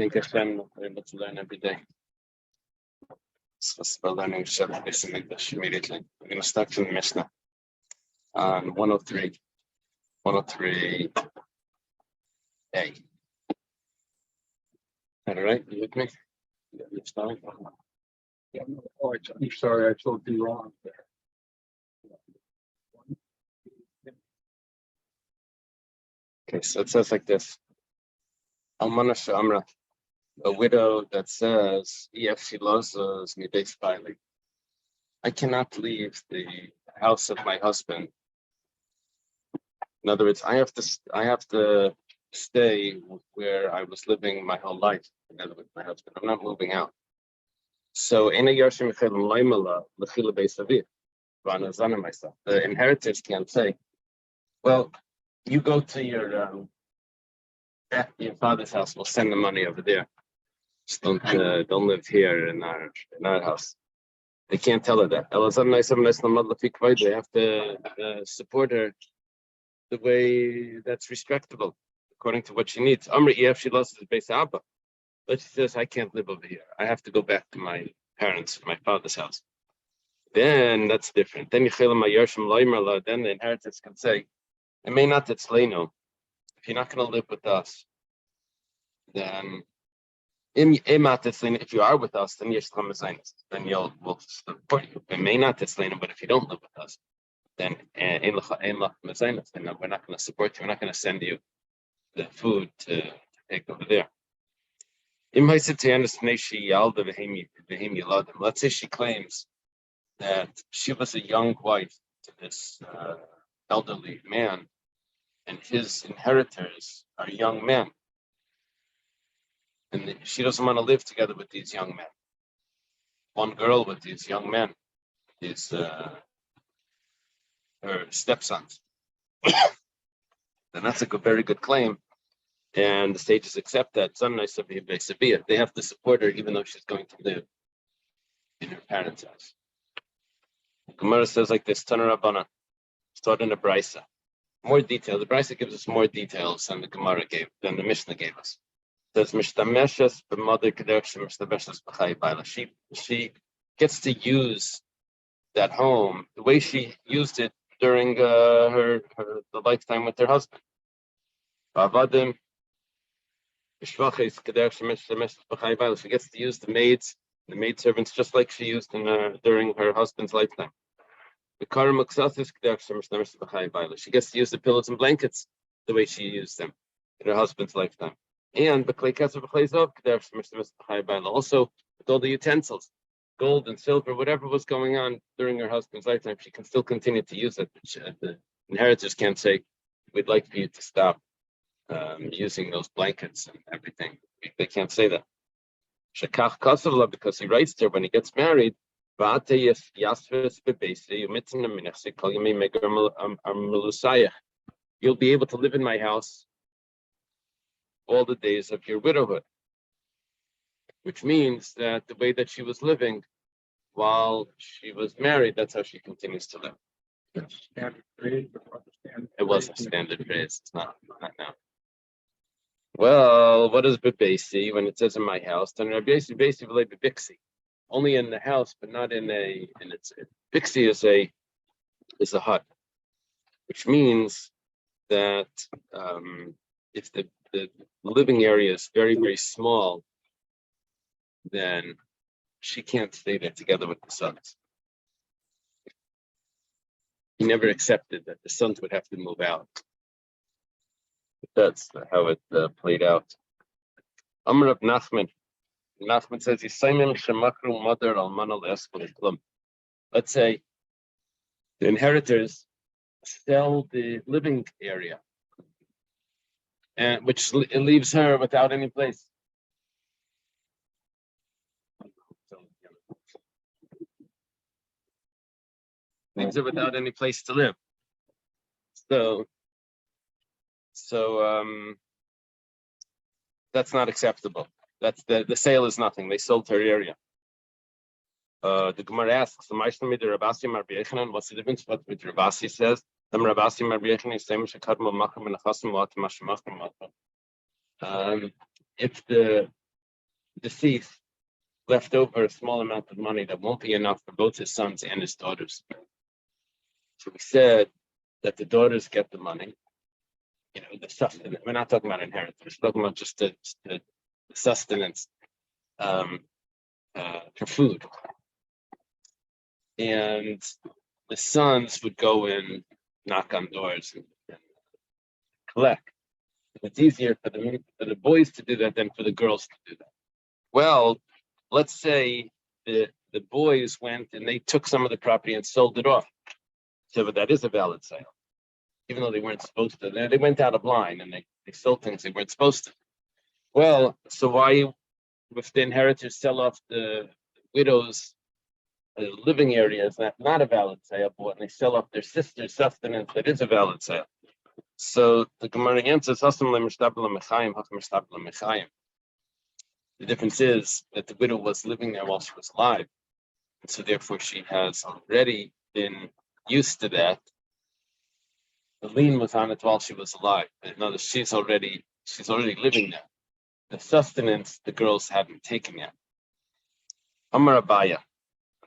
Thank Hashem, we're able to learn every day. So we're learning Shabbat based in English immediately. We're going to start from the Mishnah on 103A. All right, you with me? You're starting? Yeah, oh, I'm sorry, I told you wrong there. Okay, so it says like this. Almana Shamra, a widow that says, if she loves me basically, I cannot leave the house of my husband. In other words, I have to stay where I was living my whole life together with my husband. I'm not moving out. So the inheritors can't say, well, you go to your father's house, we'll send the money over there. Just don't live here in our house. They can't tell her that. They have to support her the way that's respectable, according to what she needs. If she loves the base Abba, but she says, I can't live over here. I have to go back to my parents, my father's house. Then that's different. Then the inheritors can say, it may not etzleinu. If you're not going to live with us, then if you are with us, then we'll support you. It may not etzleinu, but if you don't live with us, then we're not going to support you. We're not going to send you the food to take over there. Let's say she claims that she was a young wife to this elderly man, and his inheritors are young men. And she doesn't want to live together with these young men. One girl with these young men is her stepsons. Then that's a very good claim. And the sages accept that. They have to support her even though she's going to live in her parents' house. Gemara says like this, Tana Rabbana, start in the Brisa. More detail. The Brisa gives us more details than the Mishnah gave us. It says she gets to use that home the way she used it during the lifetime with her husband. She gets to use the maid servants just like she used during her husband's lifetime. She gets to use the pillows and blankets the way she used them in her husband's lifetime. And also with all the utensils, gold and silver, whatever was going on during her husband's lifetime, she can still continue to use it. The inheritors can't say, we'd like for you to stop using those blankets and everything. They can't say that. Because he writes there when he gets married, you'll be able to live in my house all the days of your widowhood, which means that the way that she was living while she was married, that's how she continues to live. It was a standard phrase. It's not now. Well, what is bebesi when it says in my house? Then basically bixi, only in the house, but not in its bixi is a hut, which means that if the living area is very, very small, then she can't stay there together with the sons. He never accepted that the sons would have to move out. That's how it played out. Amr of Nachman. Nachman says, let's say the inheritors sell the living area, and which leaves her without any place. Leaves her without any place to live. So that's not acceptable. That's the sale is nothing. They sold her area. The Gemara asks, what's the difference? What Ravasi says? If the deceased left over a small amount of money that won't be enough for both his sons and his daughters. So we said that the daughters get the money, the sustenance. We're not talking about inheritance. We're talking about just the sustenance for food. And the sons would go and knock on doors and collect. It's easier for the boys to do that than for the girls to do that. Well, let's say the boys went and they took some of the property and sold it off. So but that is a valid sale, even though they weren't supposed to. They went out of line and they sold things they weren't supposed to. Well, so why, if the inheritors sell off the widow's living area, is that not a valid sale? But when they sell off their sister's sustenance, that is a valid sale. So the Gemara answers, the difference is that the widow was living there while she was alive. And so therefore she has already been used to that. The lien was on it while she was alive. In other words, she's already living there. The sustenance the girls hadn't taken yet. Amar Abaya.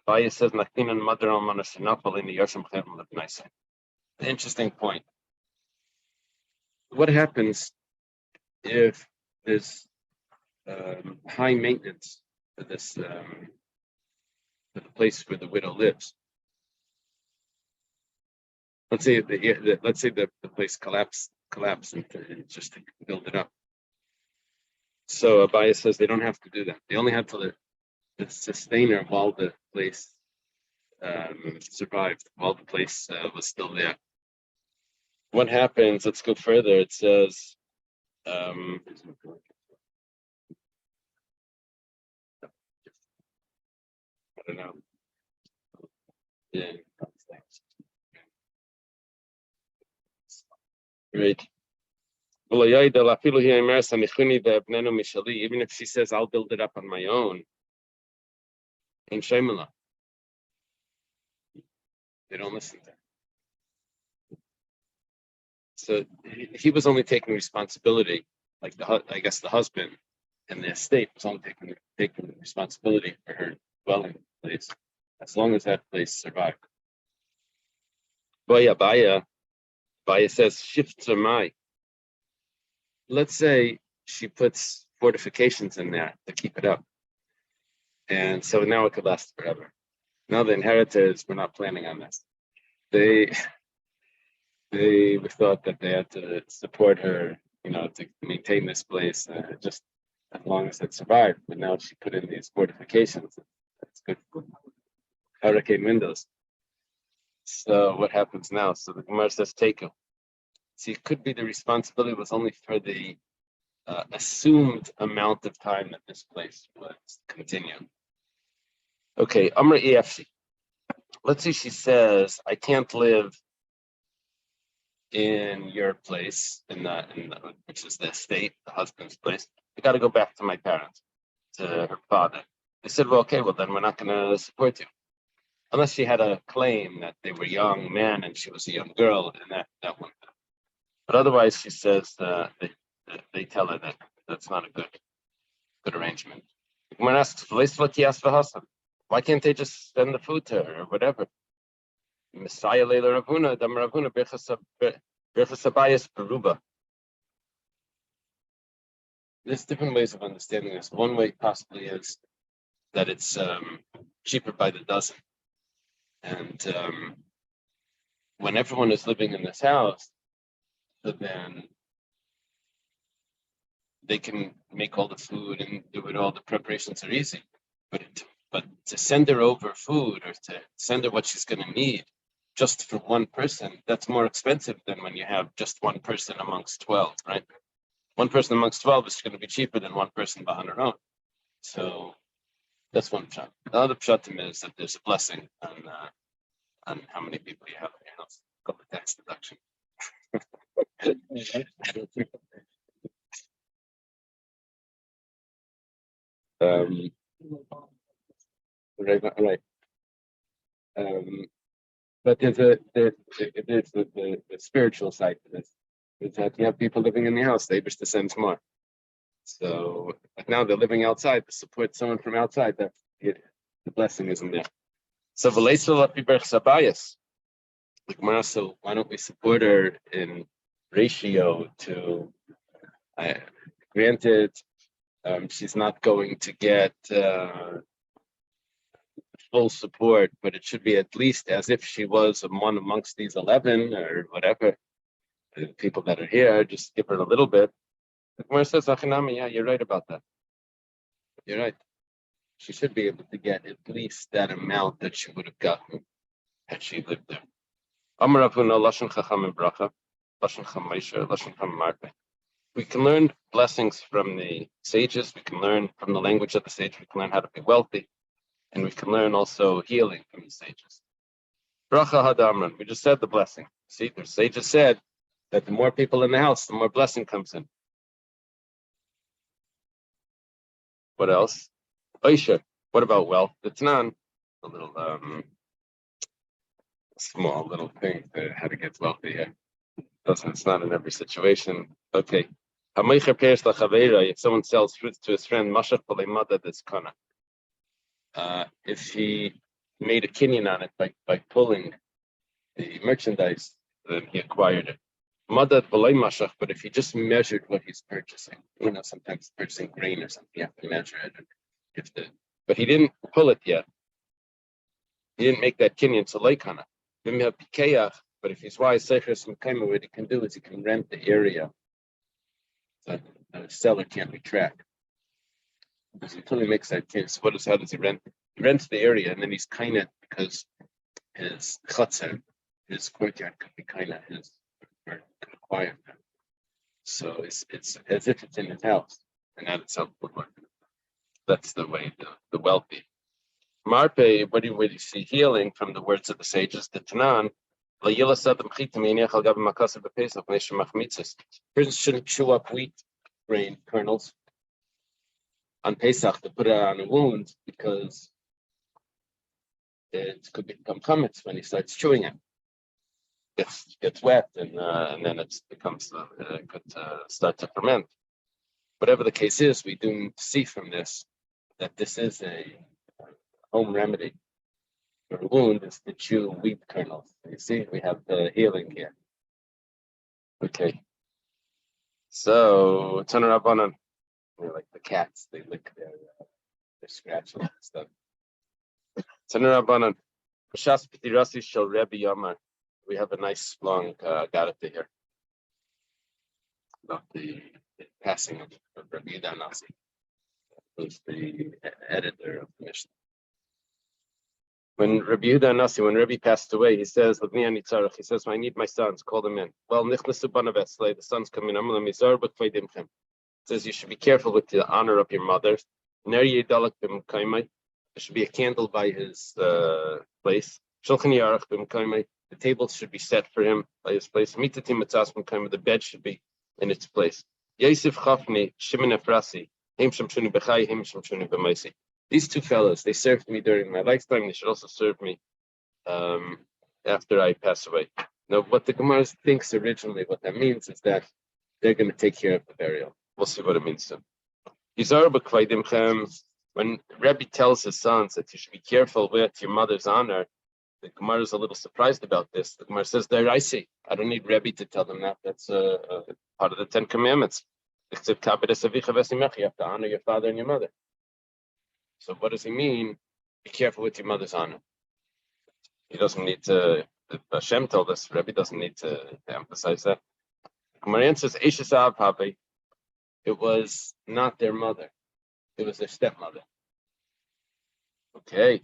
Abaya says, the interesting point. What happens if there's high maintenance for this for the place where the widow lives? Let's say the place collapsed and just to build it up. So Abaya says they don't have to do that. They only have to sustain her while the place survived, while the place was still there. What happens? Let's go further. It says, I don't know. Yeah. Right. Even if she says, I'll build it up on my own, in Shemala, they don't listen to her. So he was only taking responsibility, like I guess the husband and the estate was only taking responsibility for her dwelling place, as long as that place survived. Baya says, shift to my. Let's say she puts fortifications in there to keep it up. And so now it could last forever. Now the inheritors were not planning on this. They thought that they had to support her, to maintain this place just as long as it survived. But now she put in these fortifications. That's good for hurricane windows. So what happens now? So the Gemara says, take him. See, it could be the responsibility was only for the assumed amount of time that this place would continue. Okay, Amr EFC. Let's say she says, I can't live in your place, which is the estate, the husband's place. I got to go back to my parents, to her father. They said, well, okay, well, then we're not going to support you. Unless she had a claim that they were young men and she was a young girl, and that wouldn't. But otherwise, she says they tell her that that's not a good arrangement. When asks, why can't they just send the food to her or whatever? Messiah Leila Ravuna, Dam Ravuna, Birchasabayas Peruba. There's different ways of understanding this. One way possibly is that it's cheaper by the dozen. And when everyone is living in this house, so then they can make all the food and do it all. The preparations are easy, but to send her over food or to send her what she's going to need just for one person, that's more expensive than when you have just one person amongst 12, right? One person amongst 12 is going to be cheaper than one person on her own. So that's one pshat. The other pshatim is that there's a blessing on how many people you have in your house. Called the tax deduction. Right. But there's the spiritual side to this. Is that you have people living in the house, they wish to send more. So now they're living outside to support someone from outside. That the blessing isn't there. So so why don't we support her in ratio to? Granted, she's not going to get full support, but it should be at least as if she was one amongst these 11 or whatever the people that are here. Just give her a little bit. The Gemara says, "Achinami, yeah, you're right about that. You're right. She should be able to get at least that amount that she would have gotten had she lived there." Amar Avuna Lashon Chacham and Bracha, Lashon Chamaisha, Lashon Chamarpe. We can learn blessings from the sages. We can learn from the language of the sage. We can learn how to be wealthy, and we can learn also healing from the sages. Bracha Hadamran. We just said the blessing. See, the sages said that the more people in the house, the more blessing comes in. What else? Oisha. What about wealth? It's not a little small little thing to how to get wealthy here. It's not in every situation. Okay. If someone sells fruits to his friend, if he made a kinyan on it by pulling the merchandise, then he acquired it. But if he just measured what he's purchasing, sometimes purchasing grain or something, you have to measure it. But he didn't pull it yet. He didn't make that kinyan to laikana. But if he's wise, what he can do is he can rent the area so the seller can't be tracked. Because until he makes that case, how does he rent? He rents the area, and then he's kind of, because his chutzner, his courtyard, could be kind of his quiet. So it's as if it's in his house, and that itself would work. That's the way the wealthy. Marpe, what do you see healing from the words of the sages? The Tanan. Persons shouldn't chew up wheat grain kernels on Pesach to put it on a wound because it could become chametz when he starts chewing it. It gets wet and then it becomes could start to ferment. Whatever the case is, we do see from this that this is a home remedy. A wound is to chew wheat kernels. You see, we have the healing here. Okay. So, Taner Rabbanan, like the cats, they lick their scratch and stuff. Taner Rabbanan, Pashas Pitirasi Shel Rebbe Yamar. We have a nice long garata here about the passing of Rabbi Yehuda Nasi, who's the editor of the Mishnah. When Rabbi Yehuda Nasi, when Rabbi passed away, he says, I need my sons, call them in. Well, the sons come in. It says you should be careful with the honor of your mother. There should be a candle by his place. The table should be set for him by his place. The bed should be in its place. Yosef Chafni, Shimon Efrasi, these two fellows, they served me during my lifetime. They should also serve me after I pass away. Now, what the Gemara thinks originally, what that means is that they're going to take care of the burial. We'll see what it means soon. When Rebbe tells his sons that you should be careful with your mother's honor, the Gemara is a little surprised about this. The Gemara says, "There I see. I don't need Rebbe to tell them that. That's part of the 10 Commandments. You have to honor your father and your mother." So what does he mean? Be careful with your mother's honor. He doesn't need to. Hashem told us. Rebbe doesn't need to emphasize that. Gemara says, "Eishes Av Habe." It was not their mother. It was their stepmother. Okay.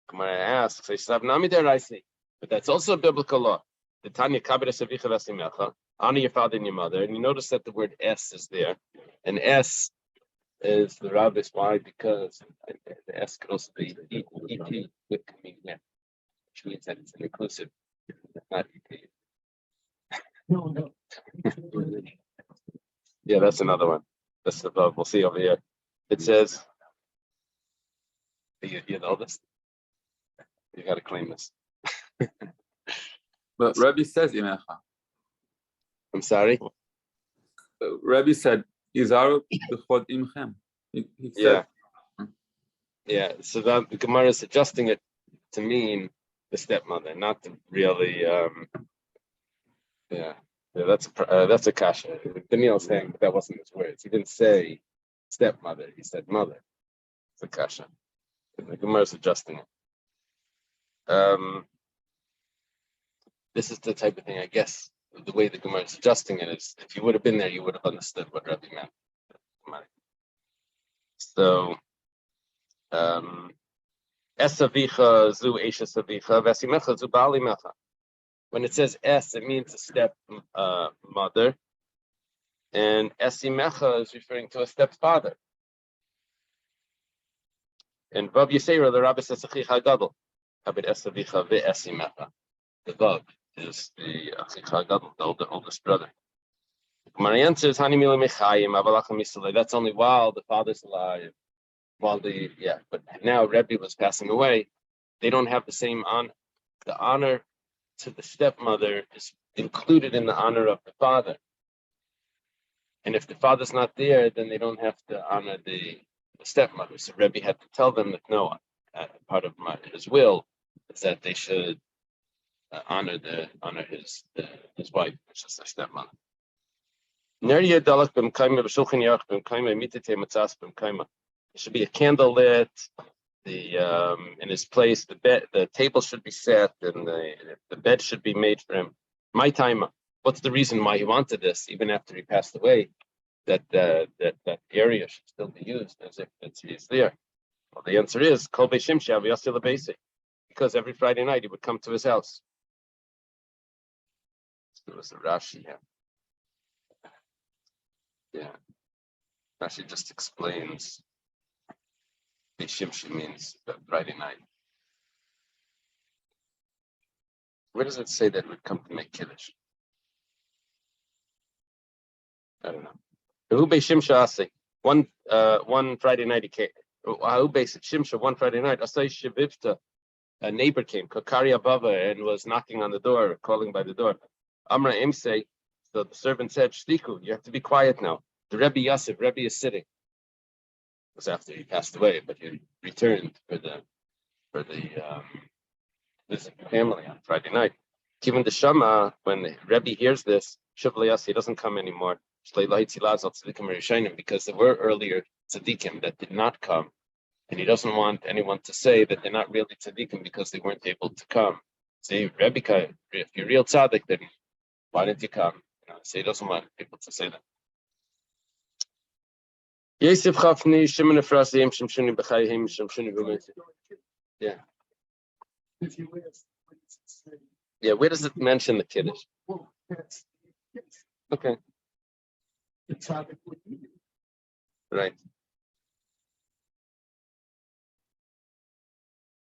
Gemara asks, but that's also a biblical law. The Tanya honor your father and your mother. And you notice that the word S is there. And S is the rabbis. Why? Because the S could also be EP with coming with, which means that it's an inclusive, not EP. No. Yeah, that's another one. That's the above. We'll see over here. It says, you know this. You got to claim this. But Rebbe says Imecha. I'm sorry. Rebbe said Izaru b'chod imchem. He Yeah. said, Yeah, so that the Gemara is adjusting it to mean the stepmother, not to really. Yeah, that's a kasha. Daniel's saying that wasn't his words. He didn't say stepmother. He said mother. It's a kasha. The Gemara is adjusting it. This is the type of thing, I guess. The way the Gemara is adjusting it is, if you would have been there, you would have understood what Rabbi meant. So. Esavicha zu eshasavicha vesimecha zu balimecha. When it says es, it means a step mother, and esimecha is referring to a stepfather. And Vav Yisera, the Rabbi says achicha gadol, habit esavicha ve'esimecha. The Vav is the achicha gadol, the oldest brother. My answer is hani milu mechayim avalacham misalei. That's only while the father's alive. But now Rebbe was passing away. They don't have the same honor. The honor to the stepmother is included in the honor of the father. And if the father's not there, then they don't have to honor the stepmother. So Rebbe had to tell them that no, part of his will is that they should honor his wife, which is their stepmother. There should be a candle lit. In his place, the table should be set, and the bed should be made for him. My time. What's the reason why he wanted this, even after he passed away? That area should still be used as if he's there. Well, the answer is Kol Beishimsha v'Yaseh Lebesi, because every Friday night he would come to his house. There was a Rashi here. Yeah, Rashi just explains. Beishimsha means Friday night. Where does it say that we'd come to make kiddush? I don't know. Who Beishimsha Asay? One Friday night he came. Who Beishimsha one Friday night? Asay Shivivta. A neighbor came, Kakari Abava, and was knocking on the door, calling by the door. Amra Imse. So the servant said, Shtiku, you have to be quiet now. The Rebbe Yosef, Rebbe is sitting. It was after he passed away, but he returned for the visit the family on Friday night. Given the Shama, when the Rebbe hears this, Shuvlayas, he doesn't come anymore. Because there were earlier tzaddikim that did not come, and he doesn't want anyone to say that they're not really tzaddikim because they weren't able to come. Say, Rebbe, if you're real tzaddik, then why didn't you come? So he doesn't want people to say that. Yosef Chafni, Shimon Efrasim, Shimshuni B'chayim, Shimshuni B'meti. Yeah. Yeah, where does it mention the Kiddush? Okay. Right.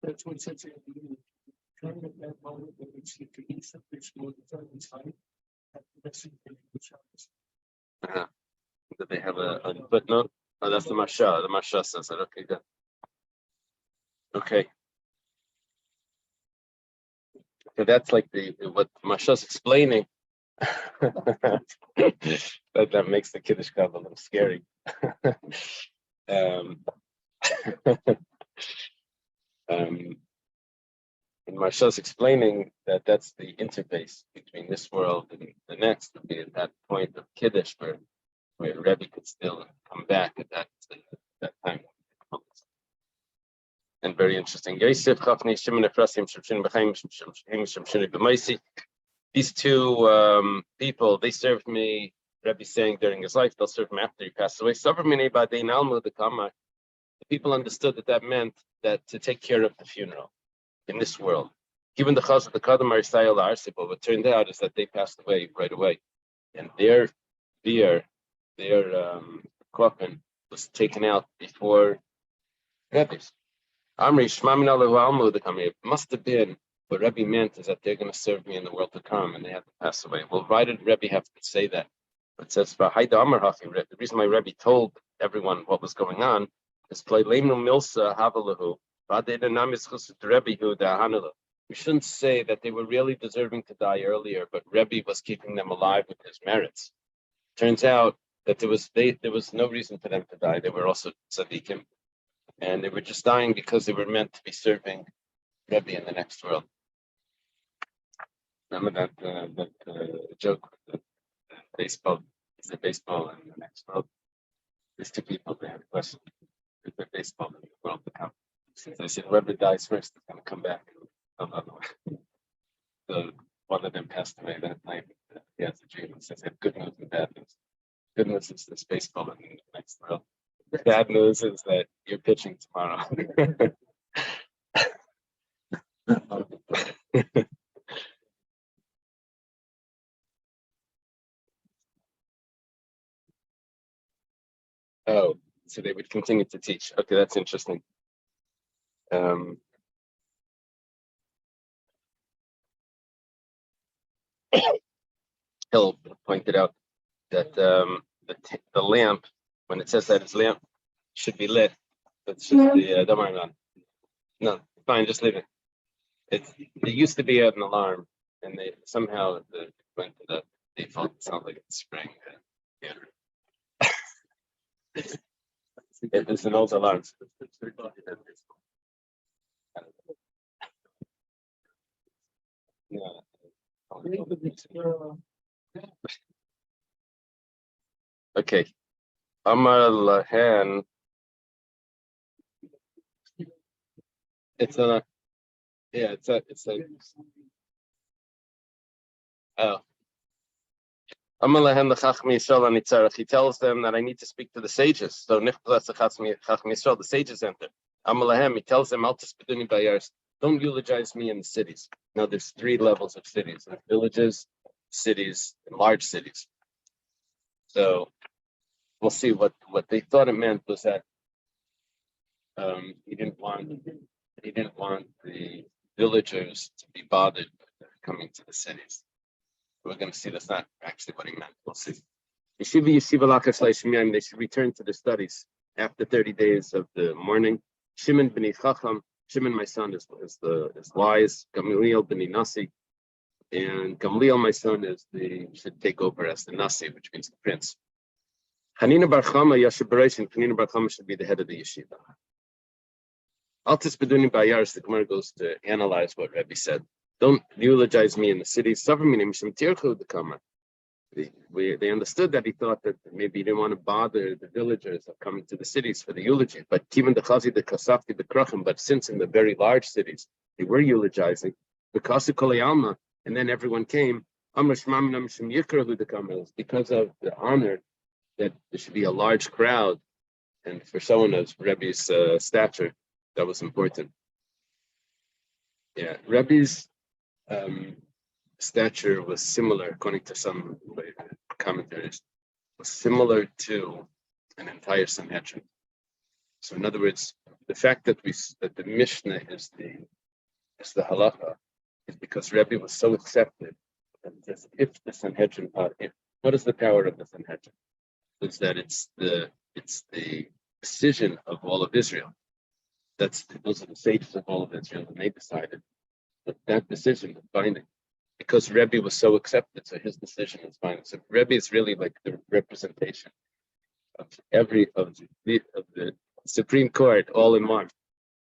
That's what it says at the beginning. Trying at that moment that it's the case of this more than time. Do they have a footnote? Oh, that's the Masha. The Masha says it. Okay, good. Okay. So that's like what Masha's explaining. that makes the Kiddush Kav a little scary. And Masha's explaining that that's the interface between this world and the next, to be at that point of Kiddush where Rebbe could still come back at that time. And very interesting. These two people, they served me, Rebbe saying during his life, they'll serve him after he passed away. The people understood that meant that to take care of the funeral in this world. Given the chaz of the Kadam Arisayel Arsibo, what turned out is that they passed away right away. And their coffin was taken out before Rebbe's. Amri Shmamin Alahu Almu the Kamir. It must have been what Rebbe meant is that they're going to serve me in the world to come, and they have to pass away. Well, why did Rebbe have to say that? It says the reason why Rebbe told everyone what was going on is Milsa Havalahu. We shouldn't say that they were really deserving to die earlier, but Rebbe was keeping them alive with his merits. Turns out that there was no reason for them to die. They were also tzaddikim, and they were just dying because they were meant to be serving Rebbe in the next world. Remember that joke with the baseball? Is there baseball in the next world? There's two people. They had a question: is there baseball in the world to come? So they said whoever dies first is going to come back. So one of them passed away that night. He has a dream and says, "Good news and bad news. Good news is there's baseball in the next world. Bad news is that you're pitching tomorrow." Oh, so they would continue to teach. Okay, that's interesting. Hill pointed out that the lamp, when it says that its lamp should be lit, that's just the don't mind on. No, fine, just leave it. It used to be an alarm, and they somehow went to the default. It sounds like it's spring. Yeah. It's an old alarm. No. Okay. Amar Lahan. It's a oh. Amar Lahan the Chachmi Yisrael Anitzarach. He tells them that I need to speak to the sages. So Nichlas the Chachmi Yisrael, the sages enter. Amar Lahan, he tells them, Altis Beduni Bayars, don't eulogize me in the cities. Now there's 3 levels of cities: villages, cities, and large cities. So we'll see what they thought it meant was that he didn't want the villagers to be bothered with coming to the cities. We're going to see that's not actually what he meant. We'll see. They should return to their studies after 30 days of the mourning. Shimon b'nei Chacham, Shimon my son is wise. Gamliel b'nei Nasi, and Gamliel my son should take over as the Nasi, which means the prince. Hanina bar Chama Yasher Beresh, and Hanina bar Chama should be the head of the yeshiva. Altis Beduni Bayars, the Gemara goes to analyze what Rebbe said. Don't eulogize me in the city. They understood that he thought that maybe he didn't want to bother the villagers of coming to the cities for the eulogy. But even the Chazi, the Kasafti, the Krachim, but since in the very large cities they were eulogizing, because of Kolayalma, and then everyone came, because of the honor that there should be a large crowd, and for someone of Rebbe's stature, that was important. Yeah, Rebbe's stature was similar, according to some commentaries, was similar to an entire Sanhedrin. So, in other words, the fact that the Mishnah is the halacha is because Rebbe was so accepted that if the Sanhedrin, what is the power of the Sanhedrin? It's that it's the decision of all of Israel. Those are the sages of all of Israel, and they decided that decision is binding. Because Rebbe was so accepted, so his decision is fine. So Rebbe is really like the representation of the Supreme Court all in one.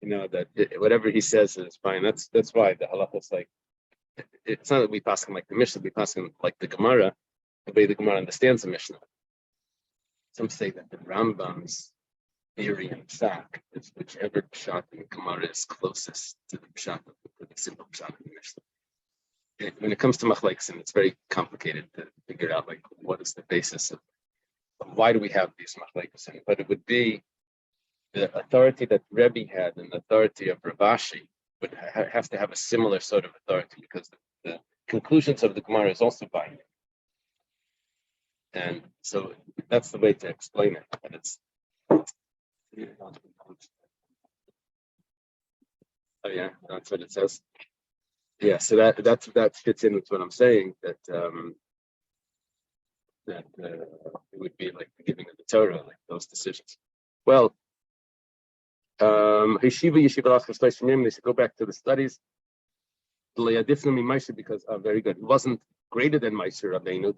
That whatever he says is fine. That's why the halacha is like, it's not that we pass him like the Mishnah, we pass him like the Gemara, the way the Gemara understands the Mishnah. Some say that the Rambam's theory and pshat is whichever pshat in Gemara is closest to the pshat of the simple pshat in the Mishnah. When it comes to machlekes, it's very complicated to figure out like what is the basis of why do we have these machlekes. But it would be the authority that Rebbe had and the authority of Rav Ashi would have to have a similar sort of authority, because the conclusions of the Gemara is also binding. And so that's the way to explain it. And it's oh yeah, that's what it says. Yeah, so that fits in with what I'm saying, that it would be like the giving of the Torah, like those decisions. Well, yeshiva, they should go back to the studies. Because very good. He wasn't greater than Meiser Rabbeinu.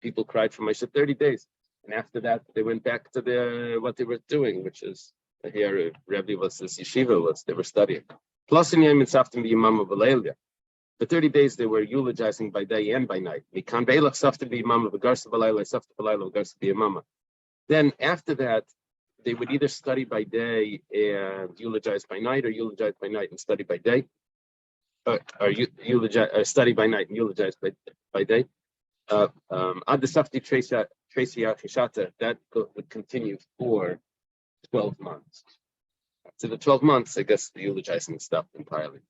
people cried for Moshe 30 days. And after that, they went back to what they were doing, which is here, Rebbe was this yeshiva, they were studying. Plus in Yemen Saftim the Imam of Alelia. For 30 days, they were eulogizing by day and by night. Mikan Beilach Saftim the Imam of Garsa Balayla, Saftim Balayla, Garsa the Imam. Then after that, they would either study by day and eulogize by night, or eulogize by night and study by day, or eulogize, study by night and eulogize by day. Ad the Safti Tracy Akishata, that would continue for 12 months. So the 12 months, I guess, the eulogizing stopped entirely.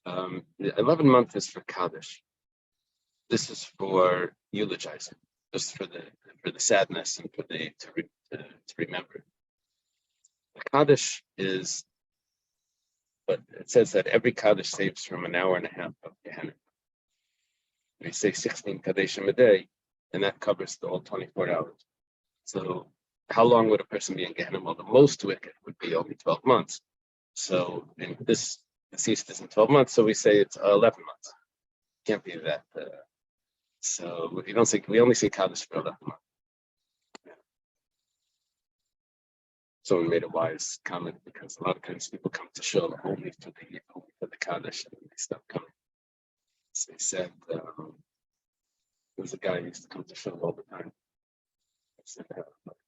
The 11th month is for Kaddish. This is for eulogizing, just for the sadness and for to remember. The Kaddish is, but it says that every Kaddish saves from an hour and a half of Gehenna. We say 16 Kaddishim a day, and that covers the whole 24 hours. So how long would a person be in Gehenna? Well, the most wicked would be only 12 months. So in this deceased isn't 12 months, so we say it's 11 months. Can't be that. So we only say Kaddish for 11 months. Someone made a wise comment, because a lot of times people come to shul only for the Kaddish, and they stop coming. So he said, there was a guy who used to come to shul all the time. He said,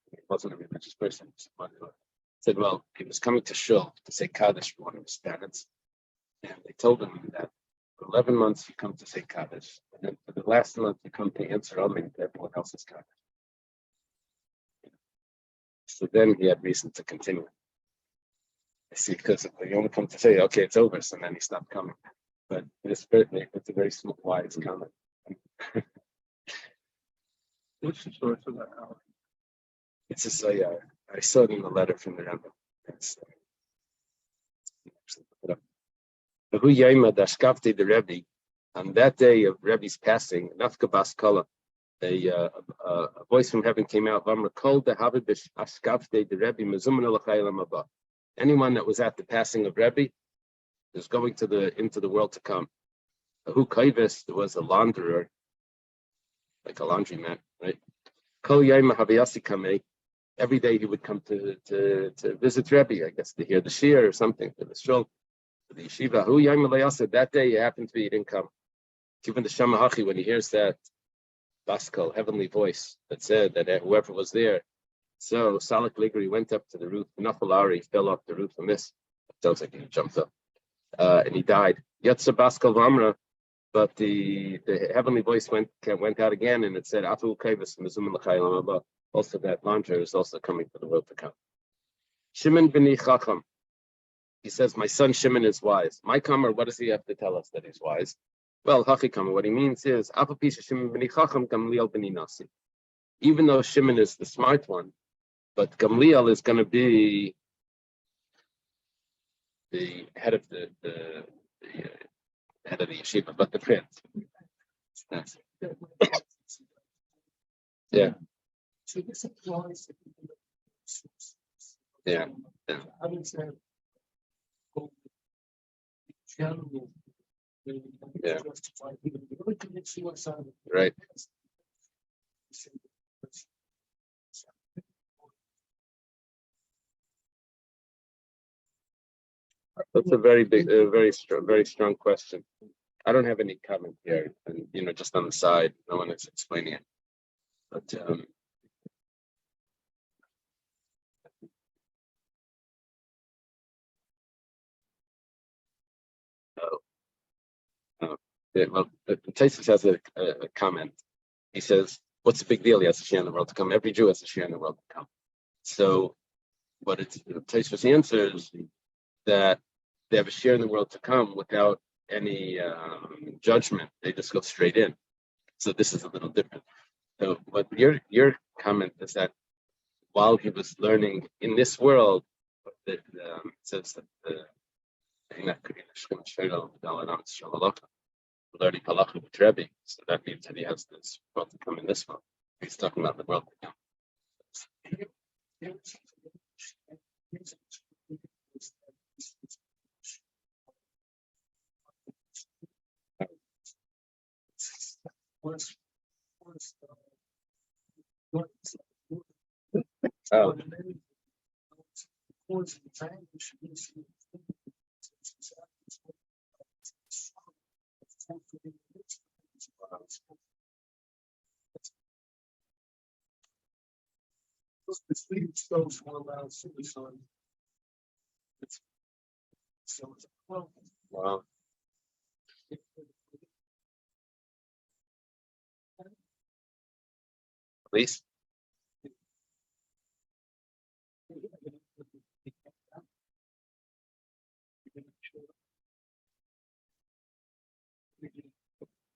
he wasn't a religious person. He said, well, he was coming to shul to say Kaddish for one of his parents, and they told him that for 11 months you come to say Kaddish, and then for the last month you come to answer Amen to everyone else's Kaddish. So then he had reason to continue. I see, because he only come to say, okay, it's over, so then he stopped coming. But it's a very small, wise comment. What's the source of that? It's just I saw it in the letter from the Rebbe. The Rebbe, on that day of Rebbe's passing, Nafka Baskala, a voice from heaven came out. Anyone that was at the passing of Rebbe is going into the world to come. Who Kaivis was a launderer, like a laundryman, right? Every day he would come to visit Rebbe, I guess, to hear the shir or something, for the shul, for the yeshiva. Who Yaim that day it happened to be he didn't come. Even the Shamahachi, when he hears that Baskal, heavenly voice that said that whoever was there. So Salak Ligri went up to the roof. Nafalari fell off the roof and this. It sounds like he jumped up. And he died. Yatsa Baskal Vamra, but the heavenly voice went out again, and it said, Atu Kaivis Mizum L'chaylam. Also that launcher is also coming for the world to come. Shimon b'ni Chacham. He says, my son Shimon is wise. My Kamar, what does he have to tell us that he's wise? Well, Hachikam, what he means is, even though Shimon is the smart one, but Gamliel is going to be the head of the head of the yeshiva, but the prince. Yeah. So this applies. Yeah. I would say, general. Yeah. Right. That's a very big, very strong question. I don't have any comment here, and just on the side, no one is explaining it. But well, Taisus has a comment. He says, "What's the big deal? He has a share in the world to come. Every Jew has a share in the world to come." So, what Taisus answers that they have a share in the world to come without any judgment. They just go straight in. So this is a little different. So, but your comment is that while he was learning in this world, it says that learning halacha with Rebbe, so that means that he has this world to come in this world. He's talking about the world to come. Oh. The sleep stoves will allow suicide. So it's well. Wow. Please.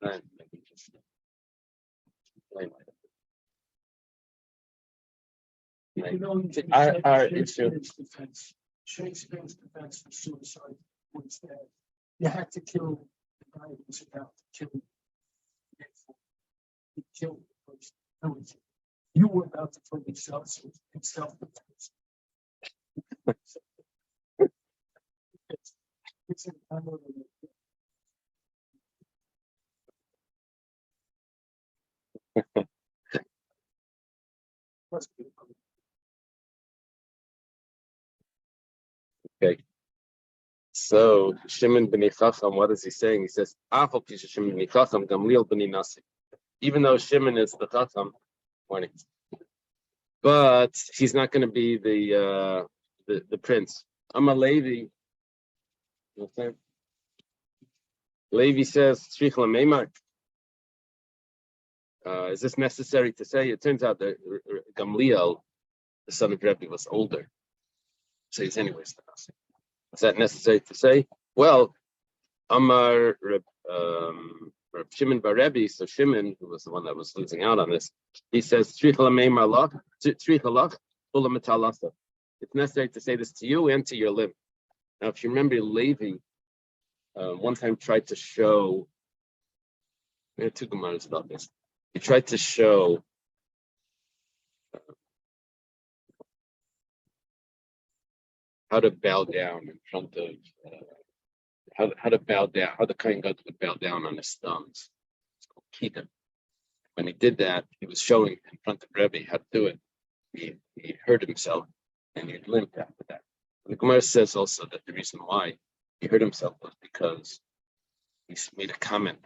Right. Maybe just explain like that. You know, Our issue. Shakespeare's defense for suicide was that you had to kill the guy who was about to kill you. He killed the person. No, you were about to kill yourself, so it's self-defense. It's an honor. Okay. So Shimon ben Chacham, what is he saying? He says, "Afal pisha Shimon ben Chacham, Gamliel ben Nasi." Even though Shimon is the Chacham, morning, but he's not going to be the prince. I'm a Levi. Okay. Levi says, "Shrichla Meimar." Is this necessary to say? It turns out that Gamliel, the son of Rebbe, was older. So he's anyways the Nasi. Is that necessary to say? Well, Amar Reb Shimon bar Rebbe, so Shimon, who was the one that was losing out on this, he says, it's necessary to say this to you and to your limb. Now, if you remember, Levi one time tried to show, there are two Gemaras about this. He tried to show how to bow down in front of how to bow down, how the Kohen Gadol would bow down on his thumbs. It's called Kiddush. When he did that, he was showing in front of Rebbe how to do it. He hurt himself and he limped after that. And the Gemara says also that the reason why he hurt himself was because he made a comment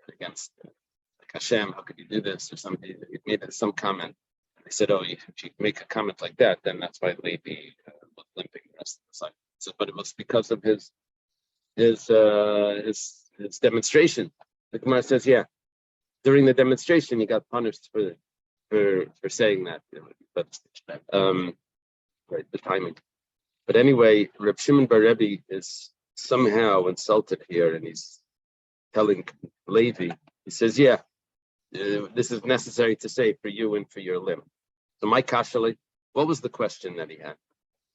against like Hashem, how could you do this? Or somebody he made some comment. They said, oh, if you make a comment like that, then that's why Levi was limping the rest of the cycle. So, but it was because of his demonstration. The Gemara says, yeah, during the demonstration, he got punished for saying that. But right, the timing. But anyway, Reb Shimon bar Rebbe is somehow insulted here, and he's telling Levi, he says, yeah, this is necessary to say for you and for your limb. So my kashali, what was the question that he had?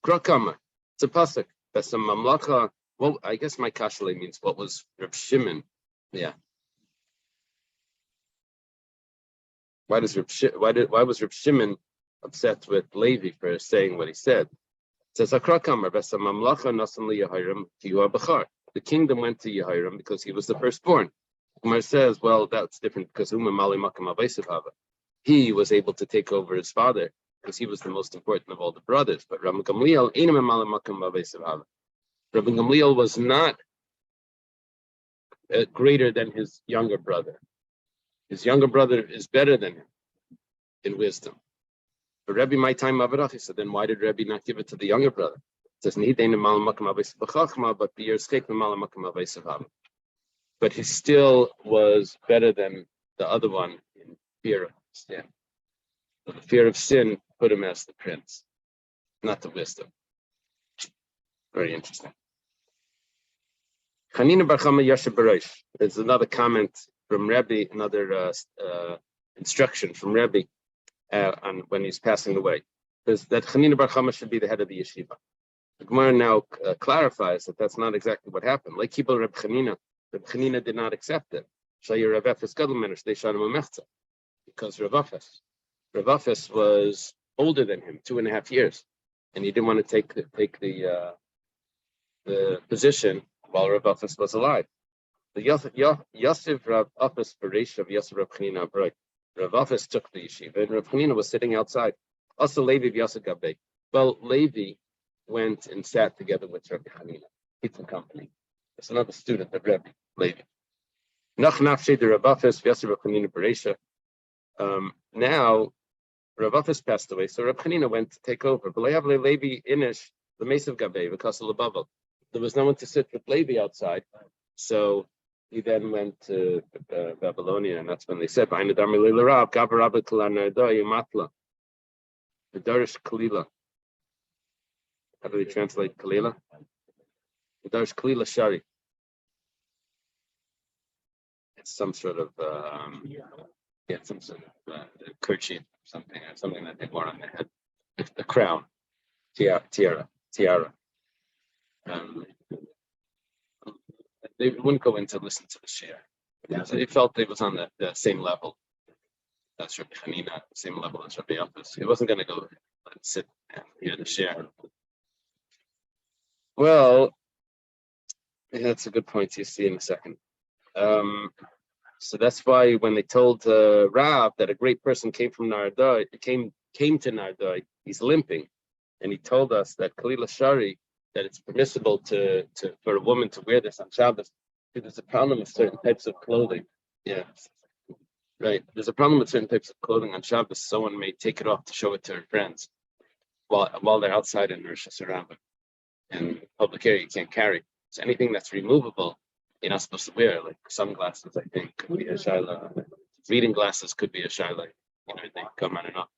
Krakama, it's a pasuk. That's a mamlacha. Well, I guess my kashali means what was Reb Shimon? Yeah. Why was Reb Shimon upset with Levi for saying what he said? It says, the kingdom went to Yehiram because he was the firstborn. Umar says, well, that's different because he was able to take over his father because he was the most important of all the brothers. But Rabbi Gamliel was not greater than his younger brother. His younger brother is better than him in wisdom. But Rebbe, my time Avarach, he said, then why did Rebbe not give it to the younger brother? It says, but he still was better than the other one in fear of sin. So the fear of sin put him as the prince, not the wisdom. Very interesting. Chanina bar Chama Yasher Baresh. There's another comment from Rebbe, another instruction from Rebbe on when he's passing away. Because that Chanina bar Chama should be the head of the yeshiva. The Gemara now clarifies that that's not exactly what happened. Like Kibel Reb Chanina, Reb Chanina did not accept it. Because Rav Afes was older than him, 2.5 years, and he didn't want to take the position while Rav Afes was alive. The Yosef Rav Afes Beresh of Yosef Rav Chanina, Rav Afes took the yeshiva, and Rav Chanina was sitting outside. Also, Levi v'Yosef Gabe. Well, Levi went and sat together with Rabbi Hanina. He's in company. It's another student of Rabbi Levi. Nach nafshe the Ravafis v'Yosef Rabbi Hanina Beresha. Now, Ravafis passed away, so Rabbi Hanina went to take over. But Levi inish the Mesav Gabe because of the bubble. There was no one to sit with Levi outside, so he then went to Babylonia, and that's when they said, "Behind the Dami Leila Rab, Gabar Rabbi Kalana Doy Matla, the Darish Kalila." How do they translate Kalila? The Darish Kalila Shari. It's some sort of some sort of kerchief, something that they wore on their head, the crown, tiara. They wouldn't go in to listen to the share. Yeah, so they felt they was on the same level. That's Rabbi Hanina, same level as Rabbi Yafis. He wasn't going to go and sit and hear the share. Well, yeah, that's a good point. You see in a second. So that's why when they told Rav that a great person came from Nardai, came to Nardai, he's limping, and he told us that Kalila Shari, that it's permissible for a woman to wear this on Shabbos. There's a problem with certain types of clothing. Yeah, right. There's a problem with certain types of clothing on Shabbos. Someone may take it off to show it to her friends while they're outside in Rosh Hashanah. In public area, you can't carry. So anything that's removable, you're not supposed to wear. Like sunglasses, I think, could be a shaila. Reading glasses could be a shaila. They come on and off.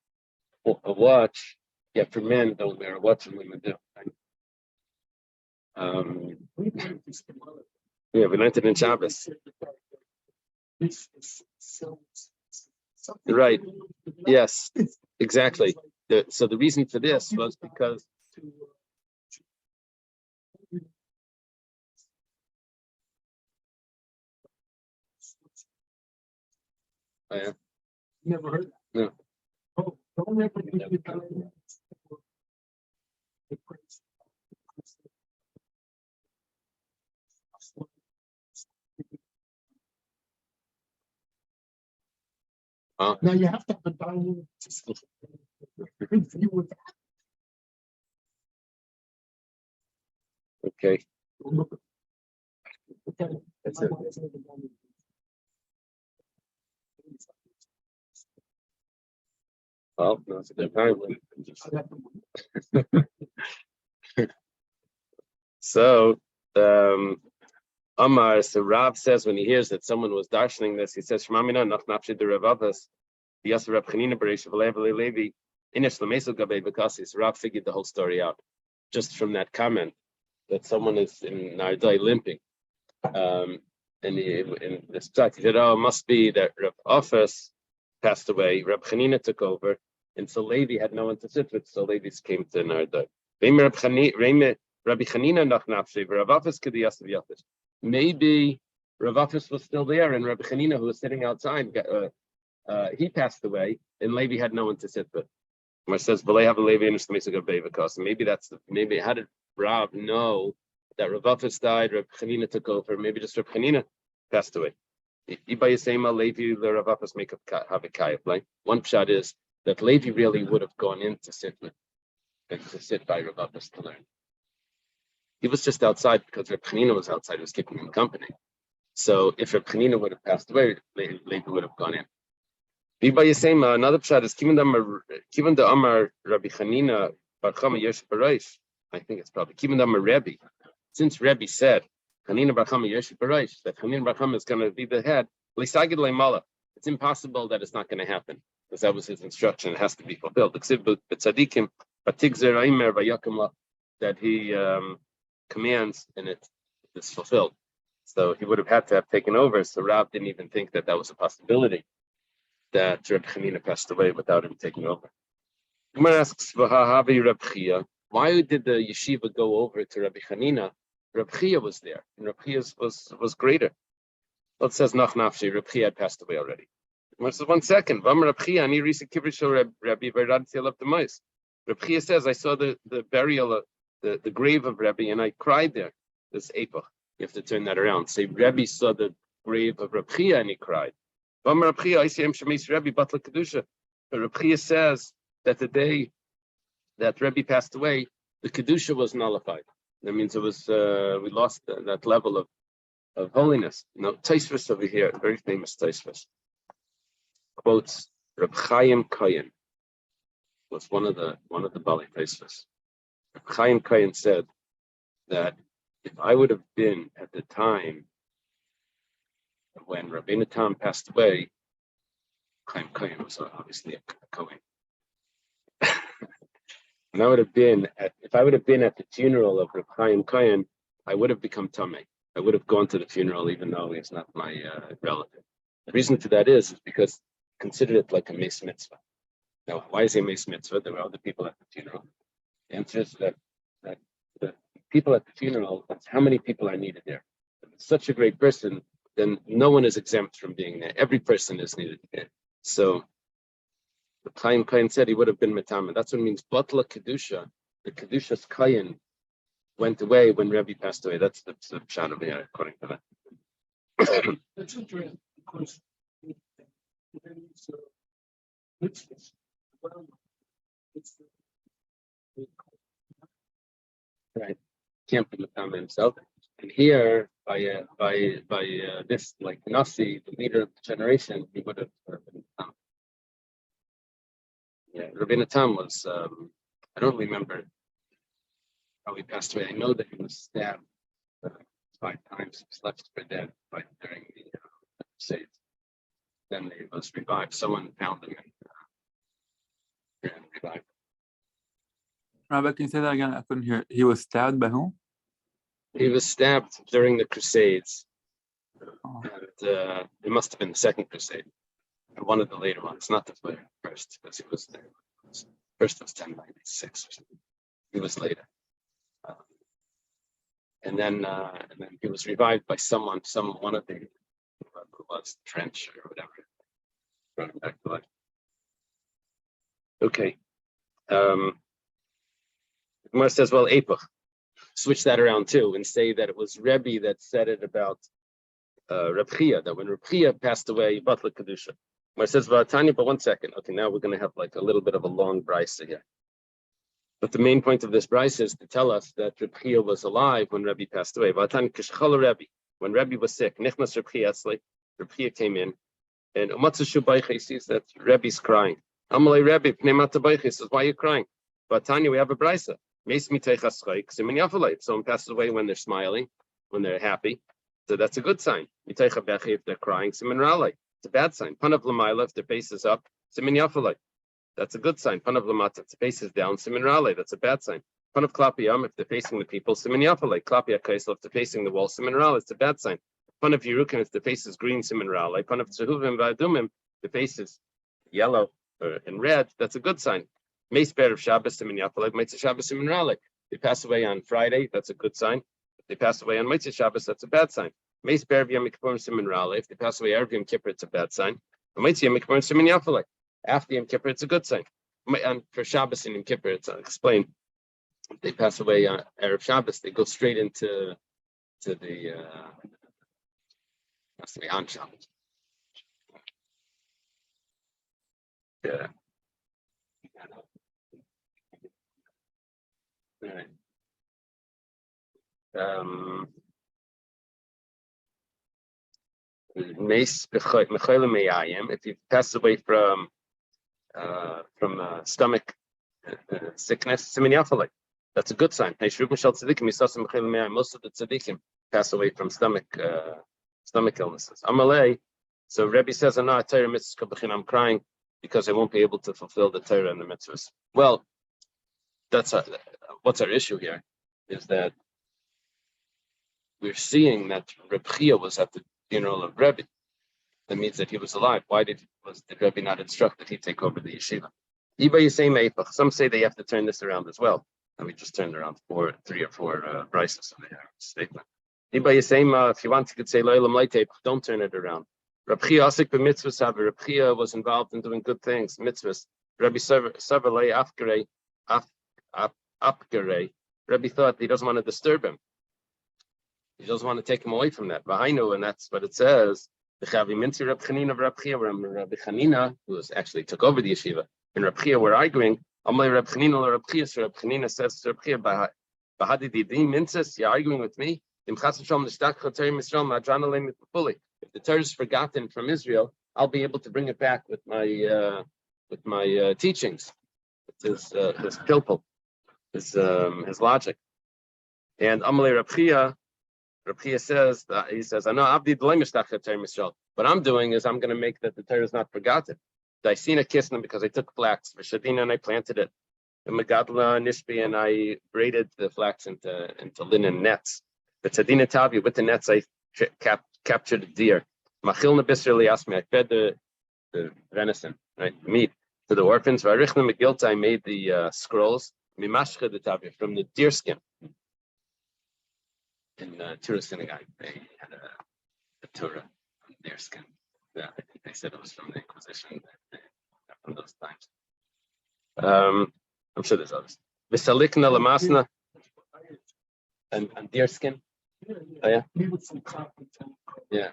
A watch, yeah, for men, don't wear a watch, and women do. Yeah, we learned it in Shabbos. Right. Yes, exactly. So the reason for this was because oh, yeah. Never heard that. No. Oh, don't ever do the Now you have to have a dining view with that. Okay. Okay. That's it. Oh, no, it's a good time. So, Amar, so Rav says when he hears that someone was darshaning this, he says, "Shmamina nach nafshi de Ravavas, the Yasser Rab Chanina Beresh V'Lev Levi Inish Lamesel Gabei Bekasis." Rav figured the whole story out just from that comment that someone is in Nardai limping, and in this fact he said, "Oh, it must be that Rav Office passed away, Rab Chanina took over, and so Levi had no one to sit with, so Levi came to Nardai." Rabbi Chanina nach nafshi, Rav Office could be Yasser Yafis. Maybe Rav Afis was still there, and Rabbi Chanina, who was sitting outside, he passed away, and Levi had no one to sit with. Mar says, maybe how did Rav know that Rav Afis died, Rabbi Chanina took over? Maybe just Rabbi Chanina passed away. Levi, the Rav Afis make have a kayaf. One pshat is that Levi really would have gone in to sit by Rav Afis to learn. He was just outside because Reb Chanina was outside, was keeping him company. So if Reb Chanina would have passed away, Levi would have gone in. Another pshat is Kivan the Amar Rabbi Chanina Bar Chama Yesh Baraish. I think it's probably Kivan the Amar Rebbe. Since Rebbe said Chanina Bar Chama Yesh Baraish, that Chanina Bar Chama is going to be the head, it's impossible that it's not going to happen because that was his instruction. It has to be fulfilled. That he commands and it is fulfilled. So he would have had to have taken over. So Rav didn't even think that was a possibility that Reb Chanina passed away without him taking over. Gemara asks, why did the yeshiva go over to Rabbi Chanina? Reb Chia was there, and Reb Chia was greater. Well, it says nach nafshi, Reb Chia had passed away already. Gemara says, 1 second. Reb Chia says, I saw the burial the grave of Rebbe, and I cried there. This Epoch. You have to turn that around. Say Rebbe saw the grave of Reb Chia and he cried. Reb Chia says that the day that Rebbe passed away, the Kedusha was nullified. That means it was, we lost that level of holiness. Tosfos over here, very famous Tosfos, quotes Reb Chaim Kohen, was one of the Bali Tosfos. Reb Chaim Kohen said that if I would have been at the time when Rabbeinu Tam passed away, Chaim Kohen was obviously a Kohen. And I would have been if I would have been at the funeral of Reb Chaim Kohen, I would have become Tameh. I would have gone to the funeral even though he's not my relative. The reason for that is because consider it like a meis mitzvah. Now, why is it a meis mitzvah? There were other people at the funeral. The answer is that the people at the funeral, that's how many people are needed there. If it's such a great person, then no one is exempt from being there. Every person is needed there. So the Chaim Kohen said he would have been Metama. That's what it means. Batla Kedusha, the Kedusha's Kohen went away when Rebbe passed away. That's the pshat over here, according to that. That's interesting because there is mitzvahs. Well, it's Right. Can't be Metama himself. And here, by this, like Nasi, the leader of the generation, he would have been Metama. Yeah, Rabbeinu Tam was, I don't remember how he passed away. I know that he was stabbed 5 times. He was left for dead during the Crusades. Then he was revived. Someone found him and revived him. Rabbi, can you say that again? I couldn't hear. He was stabbed by whom? He was stabbed during the Crusades. Oh. And it must have been the Second Crusade. One of the later ones, not the first, because he was there. First was 1096 or something. He was later. And then he was revived by one of the, who was Trench or whatever, brought him back to life. Okay. Gemara says, well, Epoch. Switch that around too and say that it was Rebbe that said it about Reb Chia, that when Reb Chia passed away, Batla Kedusha. Gemara says, Tanya, but 1 second. Okay, now we're going to have like a little bit of a long brisa here. But the main point of this brisa is to tell us that Reb Chia was alive when Rebbe passed away. When Rebbe was sick, Nichnas Reb Chia came in, and he sees that Rebbe's crying. Amalei Rebbe, he says, why are you crying? But Tanya, we have a brisa. Someone passes away when they're smiling, when they're happy. So that's a good sign. If they're crying, it's a bad sign. Panav Lamaila, if their face is up, that's a good sign. Panav Lamata, if the face is down, that's a bad sign. Panav Klapiyam, if they're facing the people, Klapia Kaisel, if they're facing the wall, it's a bad sign. Panav Yerukim, if the face is green, Panav Tzehuvim Vadumim, the face is yellow and red, that's a good sign. Meis of Shabbos, Mitzvah Shabbos, they pass away on Friday, that's a good sign. If they pass away on Mitzvah Shabbos, that's a bad sign. Meis Berev Yom Kippur Simin Rale, if they pass away Erev Yom Kippur, it's a bad sign. Mitzvah Yom Kippur Simin Yafalek, after Yom Kippur, it's a good sign. And for Shabbos and Yom Kippur, it's explained. If they pass away on Erev Shabbos, they go straight into the has to be on Shabbos. Yeah. All right. If you pass away from stomach sickness, that's a good sign. Most of the tzaddikim pass away from stomach illnesses. Amalei, so Rebbe says, I'm crying because I won't be able to fulfill the Torah and the mitzvahs. Well, what's our issue here is that we're seeing that Reb Chia was at the funeral of Rebbe. That means that he was alive. Why did Rebbe not instruct that he take over the yeshiva? Some say they have to turn this around as well. And we just turned around 3 or 4 brises of the statement. If you want, you could say don't turn it around. Reb Chia asik b'mitzvahs. Reb Chia was involved in doing good things, mitzvahs. Rebbe Savarlei Apgare. Rebbe thought he doesn't want to disturb him. He doesn't want to take him away from that. And that's what it says. The Chavi Minti Reb Chanina of Reb Chia, Rabbi Chanina, who actually took over the yeshiva, and Reb Chia were arguing, Amalei Reb Chanina or Reb Chia, so Reb Chanina says to Reb Chia, Bahadi Didim Minsis, you're arguing with me? If the Torah is forgotten from Israel, I'll be able to bring it back with my teachings, his pilpul, his logic. And Amalei Reb Chia says, he says, I know Abdi what I'm doing is I'm going to make that the Torah is not forgotten. I seen a kisna because I took flax, V'shadina, and I planted it. And Megadla Nishbi, and I braided the flax into linen nets. The Tzadina Tavi, with the nets, I captured a deer. Machilna Bisrali asked me, I fed the venison, right, meat, to the orphans. Varichna Megilta, I made the scrolls. Mimashcha the Tavi, from the deer skin. In Torah synagogue, they had a Torah from deer skin. Yeah, I think they said it was from the Inquisition, from those times. I'm sure there's others. Visalikna lamasna and deer skin. Oh yeah. Yeah.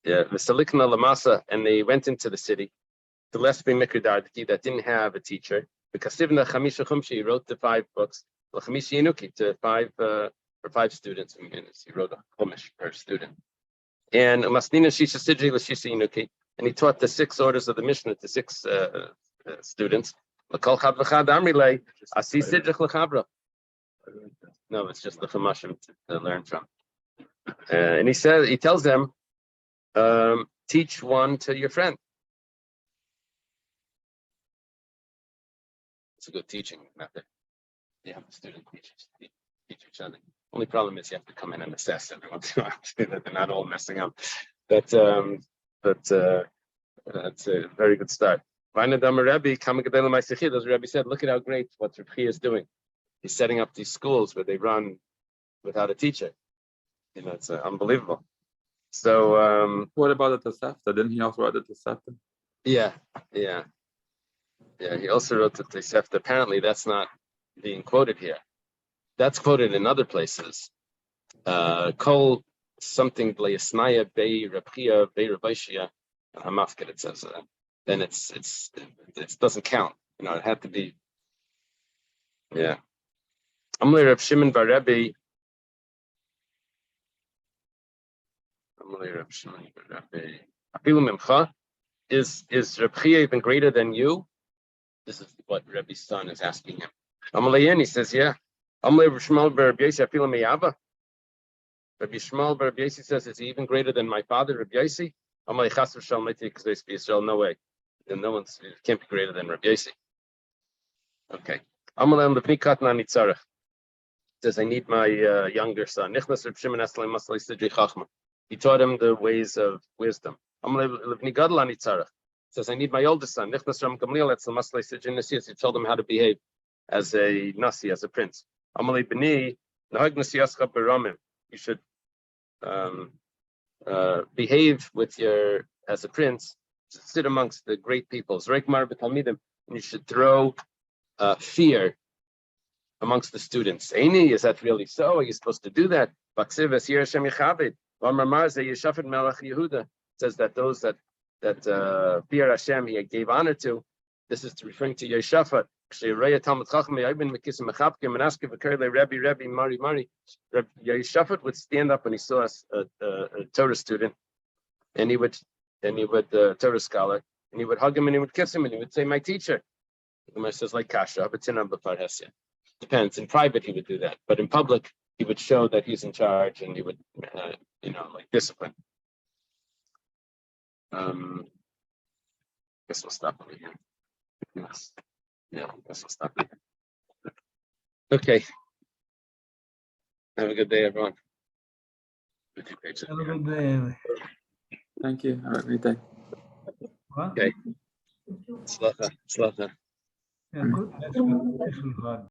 Yeah. Visalikna lamasa, and they went into the city. The Lesbi Mikridardki that didn't have a teacher. Because Sivna Chamisha Chumshi wrote the 5 books. Lachamishi Inuki to 5 for 5 students. He wrote a chumash per student. And Masnina Shisha Sidri Lashisha Inuki, and he taught the 6 orders of the Mishnah to 6 students. No, it's just the Chamashim to learn from. And he tells them, teach one to your friend. It's a good teaching method. You have the student teach each other. Only problem is you have to come in and assess every once in a while that they're not all messing up. But that's a very good start. As Rebbe said, look at how great what Reb Chia is doing. He's setting up these schools where they run without a teacher. It's unbelievable. So what about the Tosefta? Didn't he also write the Tosefta? Yeah. He also wrote the Tosefta. Apparently, that's not being quoted here. That's quoted in other places. Kol something Bleisnaya Bei Reb Chia Bei Reb Shia Hamafked. It says then it doesn't count. It had to be. Yeah. Amalei Reb Shimon bar Rebbe. Amalei Reb Shimon bar Rebbe. Afilu Mimcha. Is Reb Chia even greater than you? This is what Rebbe's son is asking him. Amalei he says, yeah. Amalei Reb Shmuel bar Reb Yossi Afilu Meyava. Rabbi Shmuel bar Reb Yossi says, is he even greater than my father Reb Yossi? Amalei Chas v'Shalom Leiti K'zos B'Yisrael. No way. And no one's can't be greater than Reb Yossi. Okay. Amalei Levni Katna Nitzarech. Says, I need my younger son. Nichnas Reb Shimon Aslei Maslei Sidri Chachma. He taught him the ways of wisdom. Amalei Levni Gadol Nitzarech. Says, I need my oldest son. Nichnas Ram Gamliel Aslei Maslei Sidri Nasias. He told him how to behave as a nasi, as a prince. Amalei B'ni Nahag Nasiascha B'Ramim. You should behave as a prince. Sit amongst the great people. And you should throw fear amongst the students. Eini, is that really so? Are you supposed to do that? Says that those that fear Hashem, he gave honor to. This is referring to Yeshafat. Yeshafat would stand up when he saw a Torah student, and he would Torah scholar, and he would hug him and he would kiss him and he would say, "My teacher." The Gemara says like kasha, but depends. In private he would do that, but in public he would show that he's in charge and he would, like discipline. Guess we'll stop over here. Yes. Yeah, guess we'll stop here. Okay. Have a good day, everyone. Have a good day. Thank you. Have a great day. What? Okay. Slacha. Yeah, good. That's good.